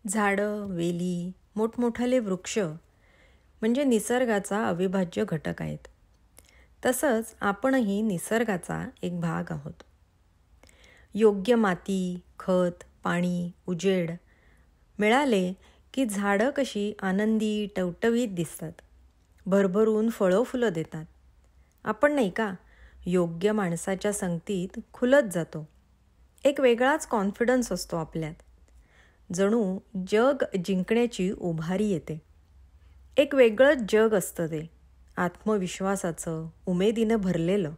झाडं, वेली, मोठमोठाले वृक्ष म्हणजे निसर्गाचा अविभाज्य घटक आहेत. तसंच आपणही निसर्गाचा एक भाग आहोत. योग्य माती, खत, पाणी, उजेड मिळाले की झाडं कशी आनंदी, टवटवीत दिसतात. भरभरून फळं फुलं देतात. आपण नाही का योग्य माणसाच्या संगतीत खुलत जातो. एक वेगळाच कॉन्फिडन्स असतो आपल्यात. जणू जग जिंकण्याची उभारी येते. एक वेगळंच जग असतं ते, आत्मविश्वासाचं, उमेदीनं भरलेलं.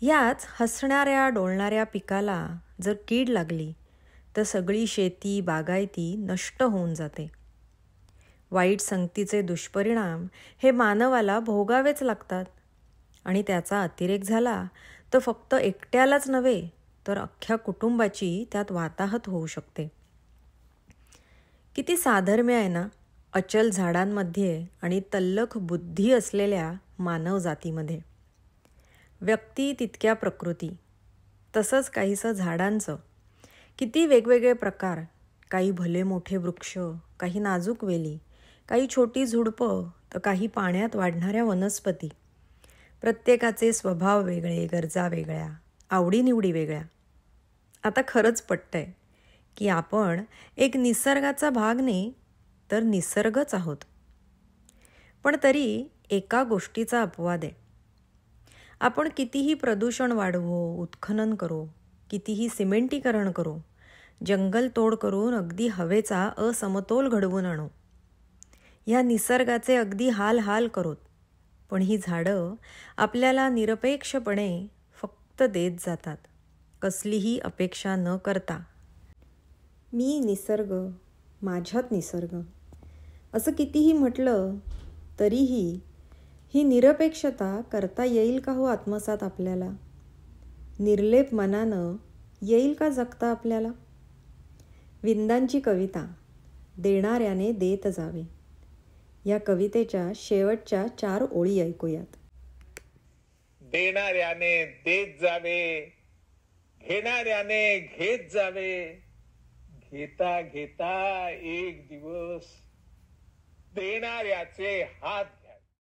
याच हसणाऱ्या डोलणाऱ्या पिकाला जर कीड लागली तर सगळी शेती बागायती नष्ट होऊन जाते. वाईट संगतीचे दुष्परिणाम हे मानवाला भोगावेच लागतात आणि त्याचा अतिरेक झाला तर फक्त एकट्यालाच नव्हे तर अख्ख्या कुटुंबाची त्यात वाताहत होऊ शकते. किती साधर्म्य आहे ना अचल झाडांमध्ये आणि तल्लख बुद्धी असलेल्या मानव जातीमध्ये. व्यक्ती तितक्या प्रकृती, तसंच काहीसं झाडांचं. किती वेगवेगळे प्रकार, काही भले मोठे वृक्ष, काही नाजूक वेली, काही छोटी झुडपं तर काही पाण्यात वाढणाऱ्या वनस्पती. प्रत्येकाचे स्वभाव वेगळे, गरजा वेगळ्या, आवडीनिवडी वेगळ्या. आता खरंच पटतंय की आपण एक निसर्गाचा भाग नाही तर निसर्गच आहोत. पण तरी एका गोष्टीचा अपवाद आहे. आपण कितीही प्रदूषण वाढवू, उत्खनन करू, कितीही सिमेंटीकरण करू, जंगल तोड करून अगदी हवेचा असमतोल घडवून आणू, ह्या निसर्गाचे अगदी हाल करोत, पण ही झाडं आपल्याला निरपेक्षपणे फक्त देत जातात, कसलीही अपेक्षा न करता. मी निसर्ग, माझ्यात निसर्ग असं कितीही म्हटलं तरीही ही निरपेक्षता करता येईल का हो आत्मसात आपल्याला? निर्लेप मनानं येईल का जगता आपल्याला? विंदांची कविता, देणाऱ्याने देत जावे, या कवितेच्या शेवटच्या 4 ओळी ऐकूयात. देणाऱ्याने देत जावे, घेणाऱ्याने घेत जावे, घेता घेता एक दिवस देणाऱ्याचे हात